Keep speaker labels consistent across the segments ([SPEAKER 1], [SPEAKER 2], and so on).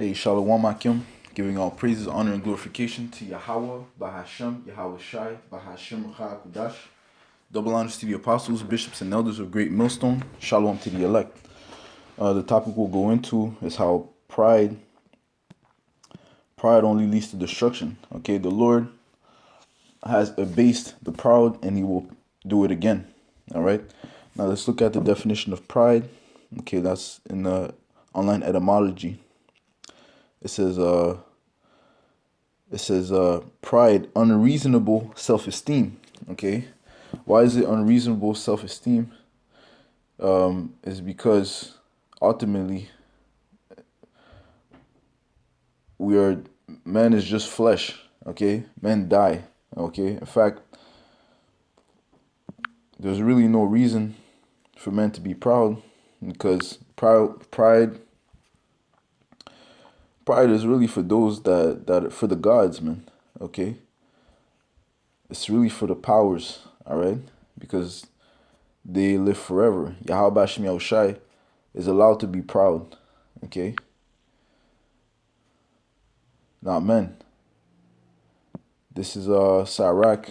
[SPEAKER 1] Hey, Shalom Akim, giving all praises, honor, and glorification to Yahweh, Bahashem, Yahweh Shai, Bahashem Kudash. Double honors to the apostles, bishops, and elders of Great Millstone. Shalom to the elect. The topic we'll go into is how pride only leads to destruction. Okay, the Lord has abased the proud, and He will do it again. All right. Now let's look at the definition of pride. Okay, that's in the online etymology. It says, pride, unreasonable self-esteem. Okay, why is it unreasonable self-esteem? Is because ultimately man is just flesh. Okay, men die. Okay, in fact, there's really no reason for men to be proud, because pride is really for those that for the gods, man. Okay, it's really for the powers. All right, because they live forever. Yahweh Shem Yahushai is allowed to be proud. Okay, not men. This is Sirach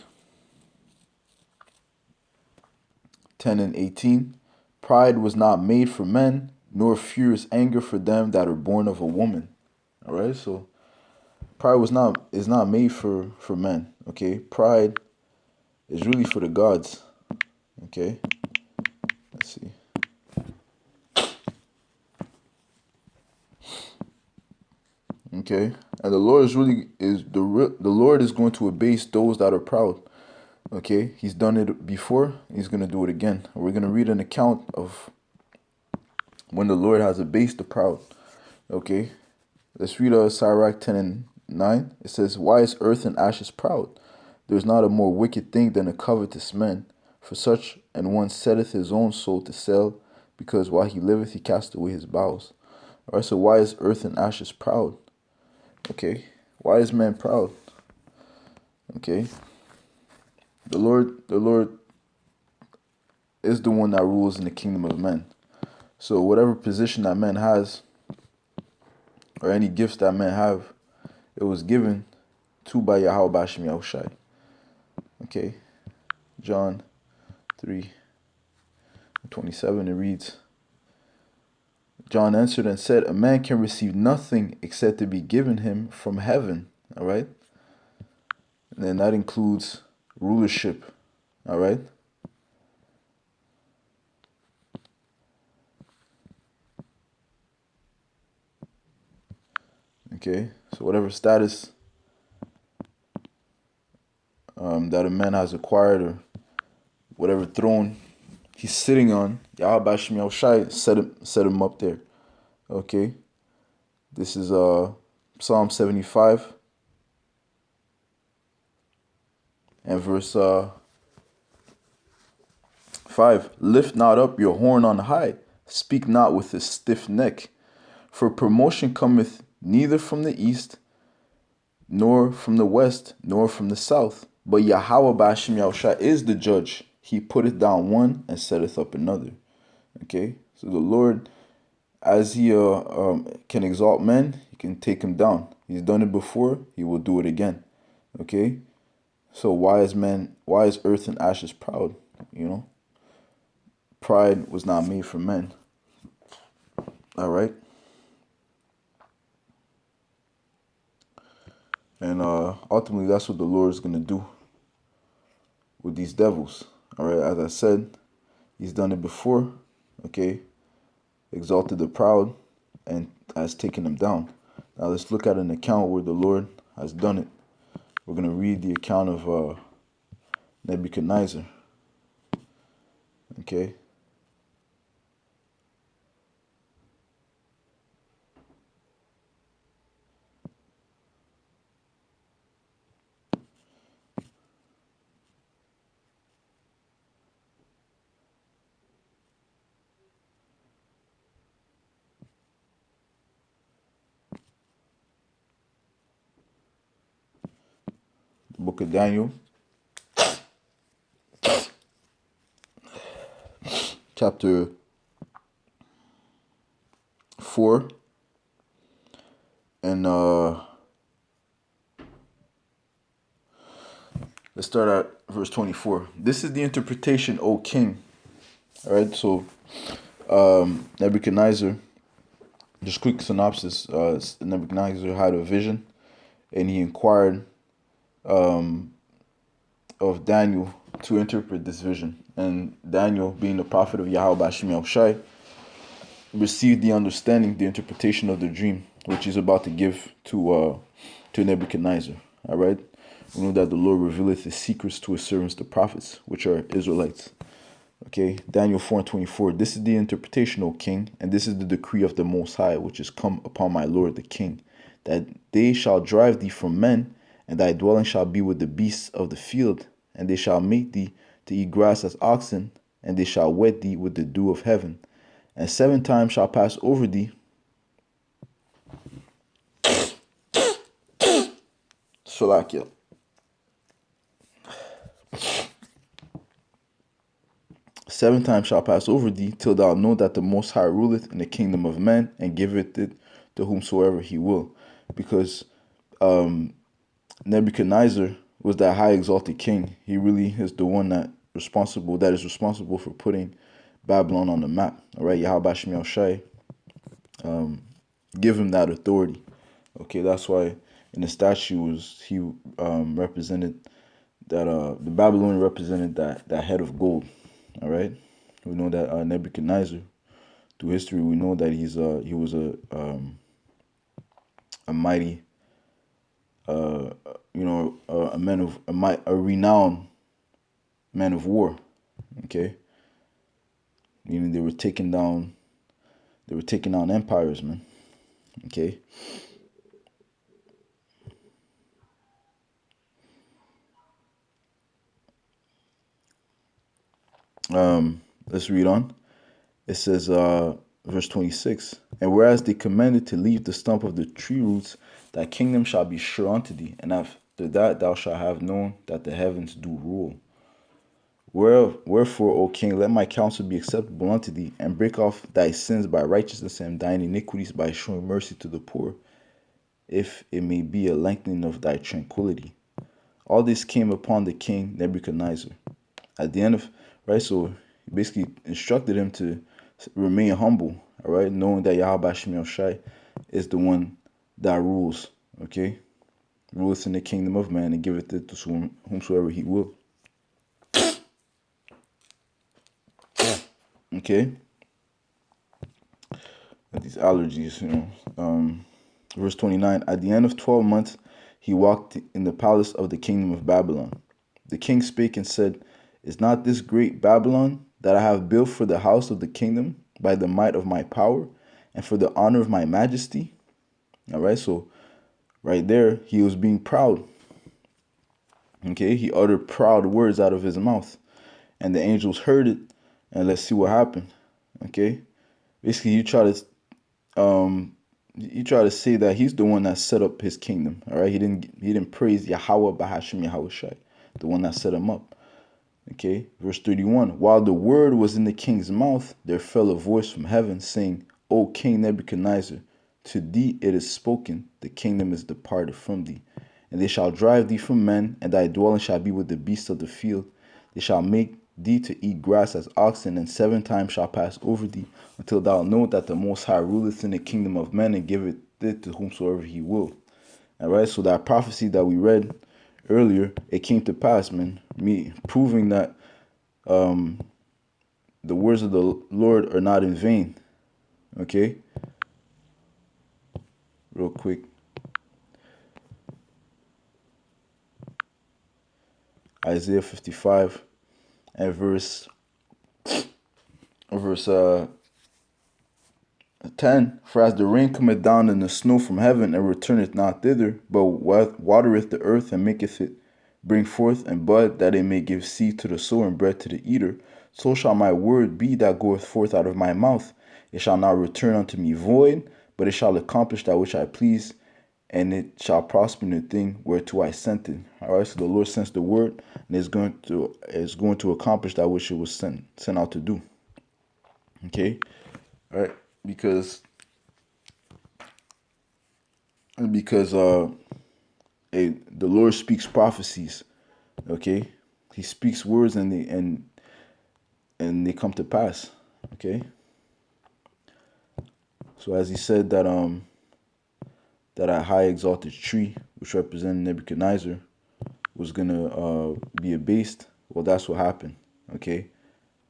[SPEAKER 1] 10:18. Pride was not made for men, nor furious anger for them that are born of a woman. All right, so pride is not made for men. Okay, pride is really for the gods. Okay, let's see. Okay, and the Lord the Lord is going to abase those that are proud. Okay, He's done it before. He's going to do it again. We're going to read an account of when the Lord has abased the proud. Okay, let's read Sirach 10:9. It says, "Why is earth and ashes proud? There is not a more wicked thing than a covetous man. For such an one setteth his own soul to sell, because while he liveth he cast away his bowels." All right, so why is earth and ashes proud? Okay, why is man proud? Okay, the Lord is the one that rules in the kingdom of men. So whatever position that man has, or any gifts that men have, it was given to by Yahweh Bashem Yahushai. Okay, John 3:27, it reads, John answered and said, "A man can receive nothing except to be given him from heaven." All right, and then that includes rulership. All right. Okay, so whatever status that a man has acquired, or whatever throne he's sitting on, Yahweh Bashem Yahushai set him up there. Okay, this is Psalm 75 and verse 5. "Lift not up your horn on high, speak not with a stiff neck, for promotion cometh neither from the east, nor from the west, nor from the south. But Yahweh Bashem Yahushua is the judge. He putteth down one and setteth up another." Okay, so the Lord, as He can exalt men, He can take them down. He's done it before. He will do it again. Okay, so why is earth and ashes proud? Pride was not made for men. All right. And ultimately, that's what the Lord is going to do with these devils. All right, as I said, He's done it before. Okay, exalted the proud and has taken them down. Now let's look at an account where the Lord has done it. We're going to read the account of Nebuchadnezzar. Okay. The book of Daniel, chapter 4, And let's start at verse 24. This is the interpretation, O king. All right, so Nebuchadnezzar, just quick synopsis. Nebuchadnezzar had a vision, and he inquired of Daniel to interpret this vision. And Daniel, being the prophet of Yahweh Bashim Yahushai, received the understanding, the interpretation of the dream, which he's about to give to Nebuchadnezzar. All right, we know that the Lord revealeth his secrets to his servants, the prophets, which are Israelites. Okay, Daniel 4:24. This is the interpretation, O king, and this is the decree of the Most High, which is come upon my Lord the king, that they shall drive thee from men, and thy dwelling shall be with the beasts of the field, and they shall make thee to eat grass as oxen, and they shall wet thee with the dew of heaven, and 7 times shall pass over thee. Salakia. 7 times shall pass over thee, till thou know that the Most High ruleth in the kingdom of men, and giveth it to whomsoever he will. Because Nebuchadnezzar was that high exalted king. He really is the one that is responsible for putting Babylon on the map. All right, Yahweh Shem Shai, give him that authority. Okay, that's why in the statue he represented that the Babylonian represented that head of gold. All right, we know that Nebuchadnezzar, through history, we know that he was a mighty a renowned man of war. Okay, meaning they were taking down empires, man. Okay. Let's read on. It says, verse 26, and whereas they commanded to leave the stump of the tree roots, thy kingdom shall be sure unto thee, and after that thou shalt have known that the heavens do rule. Wherefore, O king, let my counsel be acceptable unto thee, and break off thy sins by righteousness, and thine iniquities by showing mercy to the poor, if it may be a lengthening of thy tranquility. All this came upon the king Nebuchadnezzar. At the end of, right, so he basically instructed him to remain humble, all right, knowing that Yahweh Shem Shai is the one that rules, okay, ruleth in the kingdom of man and giveth it to whomsoever he will. Okay, these allergies, verse 29, at the end of 12 months he walked in the palace of the kingdom of Babylon. The king spake and said, is not this great Babylon that I have built for the house of the kingdom by the might of my power and for the honor of my majesty? All right, so right there, he was being proud. Okay, he uttered proud words out of his mouth, and the angels heard it, and let's see what happened. Okay, basically, you try to say that he's the one that set up his kingdom. All right, he didn't praise Yahweh Bahashim Yahushai, the one that set him up. Okay, verse 31, while the word was in the king's mouth, there fell a voice from heaven saying, O King Nebuchadnezzar, to thee it is spoken, the kingdom is departed from thee. And they shall drive thee from men, and thy dwelling shall be with the beasts of the field. They shall make thee to eat grass as oxen, and 7 times shall pass over thee, until thou know that the Most High ruleth in the kingdom of men, and giveth it to whomsoever he will. All right, so that prophecy that we read earlier, it came to pass, man. Me proving that the words of the Lord are not in vain. Okay, real quick. Isaiah 55 and verse 10, for as the rain cometh down and the snow from heaven, and returneth not thither, but watereth the earth, and maketh it bring forth and bud, that it may give seed to the sower and bread to the eater, so shall my word be that goeth forth out of my mouth. It shall not return unto me void, but it shall accomplish that which I please, and it shall prosper in the thing whereto I sent it. All right, so the Lord sends the word, and it's going to accomplish that which it was sent out to do. Okay, all right, because because the Lord speaks prophecies. Okay, He speaks words and they come to pass. Okay, so as He said that a high exalted tree, which represented Nebuchadnezzar, was gonna be abased. Well, that's what happened. Okay,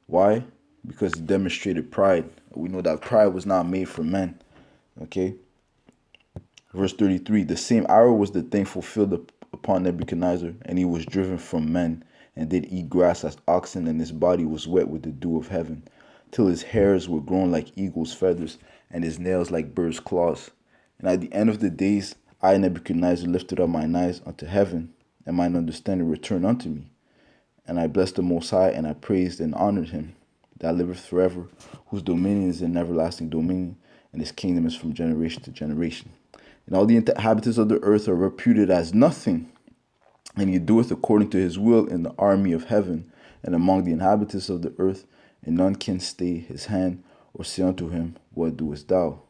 [SPEAKER 1] why? Because he demonstrated pride. We know that pride was not made for men. Okay, verse 33: the same hour was the thing fulfilled upon Nebuchadnezzar, and he was driven from men, and did eat grass as oxen, and his body was wet with the dew of heaven, till his hairs were grown like eagle's feathers, and his nails like birds' claws. And at the end of the days, I, Nebuchadnezzar, lifted up mine eyes unto heaven, and mine understanding returned unto me. And I blessed the Most High, and I praised and honored him, that liveth forever, whose dominion is an everlasting dominion, and his kingdom is from generation to generation. And all the inhabitants of the earth are reputed as nothing, and he doeth according to his will in the army of heaven, and among the inhabitants of the earth, and none can stay his hand, or say unto him, what doest thou?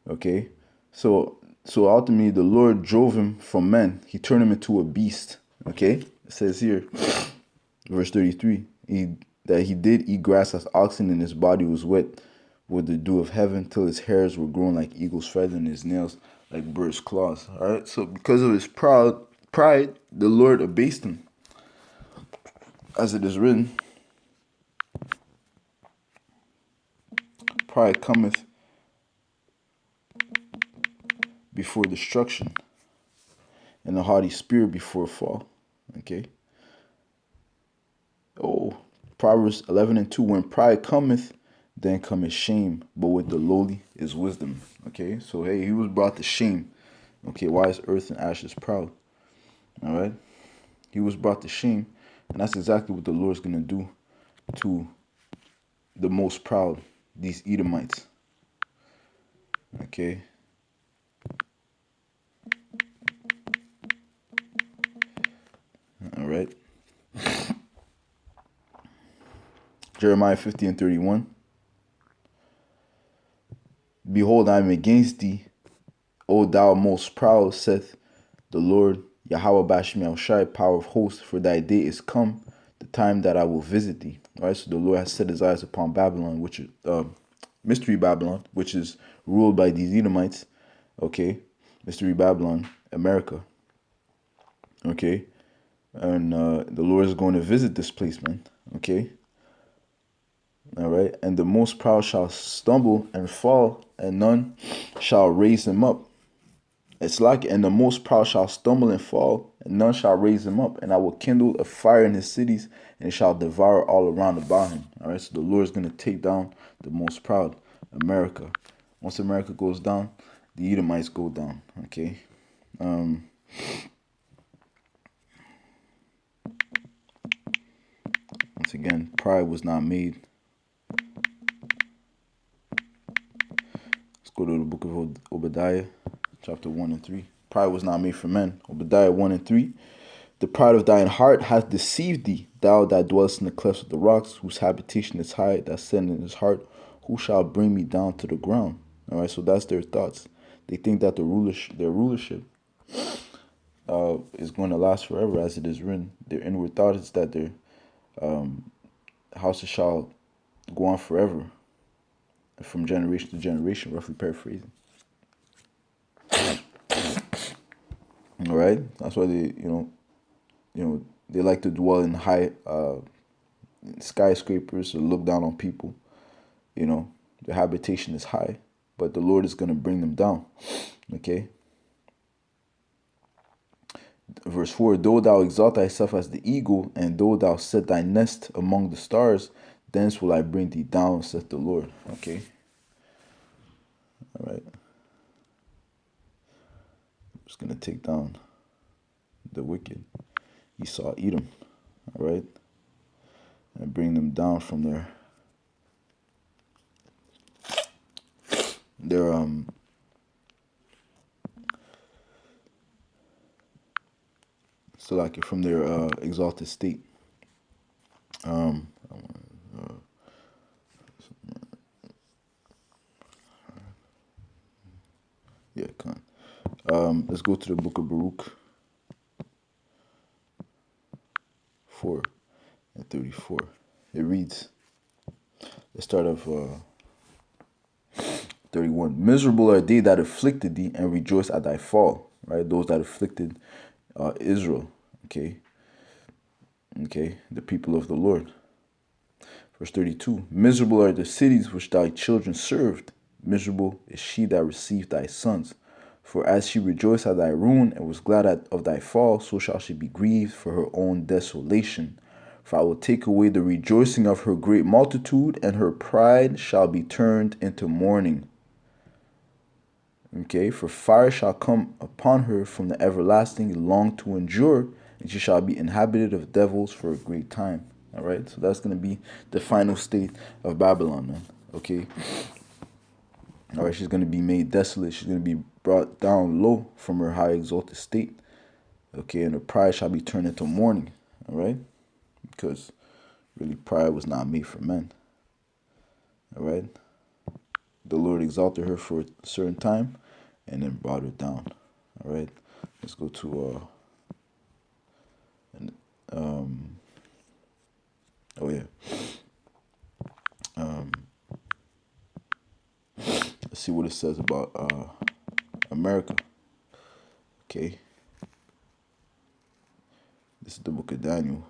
[SPEAKER 1] Okay, so ultimately the Lord drove him from men. He turned him into a beast. Okay, it says here, verse 33, that he did eat grass as oxen, and his body was wet with the dew of heaven, till his hairs were grown like eagle's feather, and his nails like bird's claws. All right, so because of his pride, the Lord abased him, as it is written, pride cometh before destruction, and a haughty spirit before a fall. Okay. Oh, Proverbs 11:2. When pride cometh, then cometh shame, but with the lowly is wisdom. Okay, so hey, he was brought to shame. Okay, why is earth and ashes proud? All right, he was brought to shame, and that's exactly what the Lord's gonna do to the most proud, these Edomites. Okay. All right. Jeremiah 50:31. Behold, I am against thee, O thou most proud, saith the Lord, Yahweh Bashmi Shai, power of hosts, for thy day is come, the time that I will visit thee. All right, so the Lord has set his eyes upon Babylon, which is mystery Babylon, which is ruled by these Edomites. Okay, mystery Babylon, America. Okay, and the Lord is going to visit this place, man. Okay. All right, and the most proud shall stumble and fall, and none shall raise him up. It's like, and the most proud shall stumble and fall, and none shall raise him up. And I will kindle a fire in his cities, and it shall devour all around about him. All right, so the Lord is going to take down the most proud, America. Once America goes down, the Edomites go down. Okay. Once again, pride was not made. Let's go to the book of Obadiah, chapter 1 and 3. Pride was not made for men. Obadiah 1 and 3. The pride of thine heart hath deceived thee, thou that dwellest in the clefts of the rocks, whose habitation is high, that said in his heart, who shall bring me down to the ground? All right, so that's their thoughts. They think that their rulership is going to last forever, as it is written. Their inward thought is that their houses shall go on forever, from generation to generation, roughly paraphrasing. All right, that's why they, they like to dwell in high skyscrapers or look down on people. Their habitation is high, but the Lord is going to bring them down. Okay. Verse 4, though thou exalt thyself as the eagle, and though thou set thy nest among the stars, thence will I bring thee down, saith the Lord. Okay. All right. I'm just going to take down the wicked. Esau, Edom. All right. And bring them down from their so like from their exalted state. Yeah, come. Let's go to the book of Baruch 4 and 34. It reads, let's start off 31. Miserable are they that afflicted thee and rejoice at thy fall. Right? Those that afflicted Israel. Okay. Okay. The people of the Lord. Verse 32. Miserable are the cities which thy children served. Miserable is she that received thy sons. For as she rejoiced at thy ruin and was glad of thy fall, so shall she be grieved for her own desolation. For I will take away the rejoicing of her great multitude, and her pride shall be turned into mourning. Okay, for fire shall come upon her from the everlasting, long to endure, and she shall be inhabited of devils for a great time. All right, so that's going to be the final state of Babylon, man. Okay. All right, she's going to be made desolate. She's going to be brought down low from her high exalted state. Okay, and her pride shall be turned into mourning. All right, because really pride was not made for men. All right, the Lord exalted her for a certain time and then brought her down. All right, let's go to oh yeah, let's see what it says about America. Okay, this is the book of Daniel,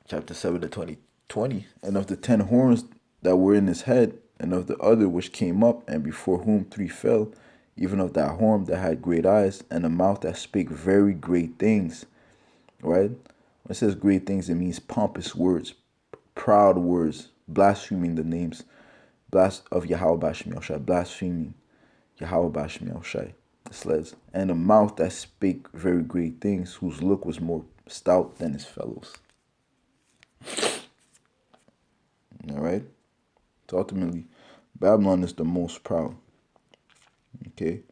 [SPEAKER 1] chapter 7 to 20. And of the 10 horns that were in his head, and of the other which came up, and before whom 3 fell, even of that horn that had great eyes, and a mouth that spake very great things. Right? When it says great things, it means pompous words, proud words, blaspheming the names of Yahweh Bashmi Shai, blaspheming Yahweh Bashmi Shai. It says, and a mouth that spake very great things, whose look was more stout than his fellows. All right? So ultimately, Babylon is the most proud. Okay?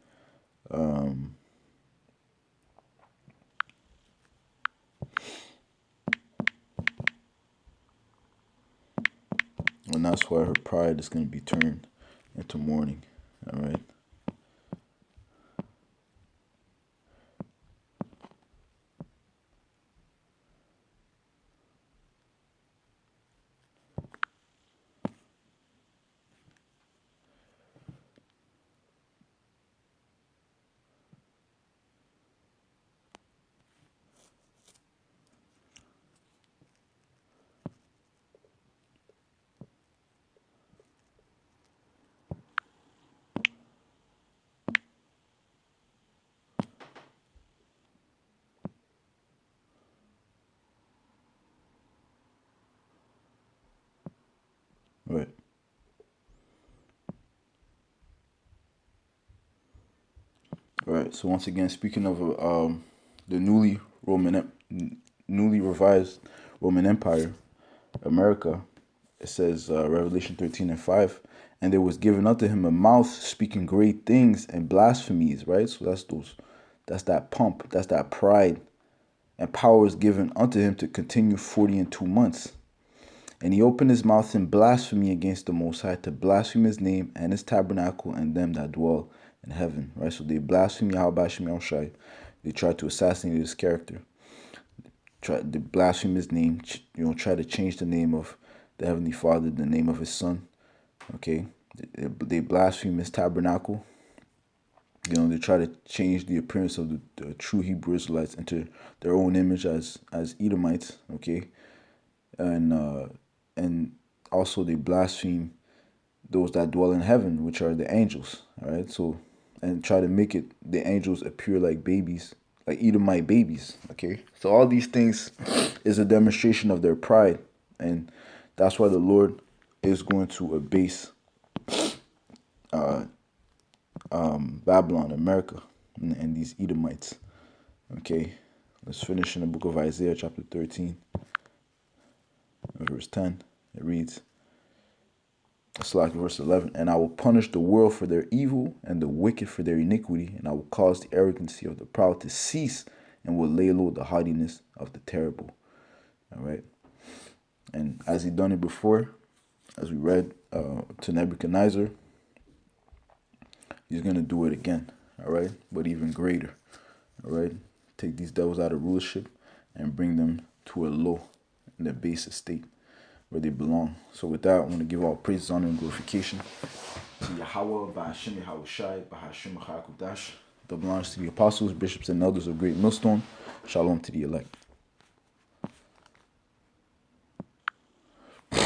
[SPEAKER 1] And that's why her pride is going to be turned into mourning. All right? Right. All right. So once again, speaking of the newly revised Roman Empire, America, it says Revelation 13 and 5, and there was given unto him a mouth speaking great things and blasphemies. Right. So that's that pomp, that's that pride, and power is given unto him to continue 40 and 2 months. And he opened his mouth in blasphemy against the Most High, to blaspheme his name and his tabernacle and them that dwell in heaven. Right? So they blaspheme Yahweh Shem Shai. They try to assassinate his character. Try to blaspheme his name. Try to change the name of the Heavenly Father, the name of his Son. Okay? They blaspheme his tabernacle. They try to change the appearance of the true Hebrew Israelites into their own image as Edomites. Okay? And also they blaspheme those that dwell in heaven, which are the angels. All right, so and try to make the angels appear like babies, like Edomite babies. Okay, so all these things is a demonstration of their pride, and that's why the Lord is going to abase Babylon, America, and these Edomites. Okay, let's finish in the book of Isaiah, chapter 13, verse 10. It reads, verse 11, and I will punish the world for their evil and the wicked for their iniquity, and I will cause the arrogancy of the proud to cease, and will lay low the haughtiness of the terrible. All right. And as he done it before, as we read to Nebuchadnezzar, He's going to do it again, all right? But even greater, all right? Take these devils out of rulership and bring them to a low in their base estate where they belong. So with that, I want to give all praise, honor, and glorification to Yahweh, Bahashim Yahweh Shai, Bahashim Achakudash. That belongs to the apostles, bishops, and elders of Great Millstone. Shalom to the elect.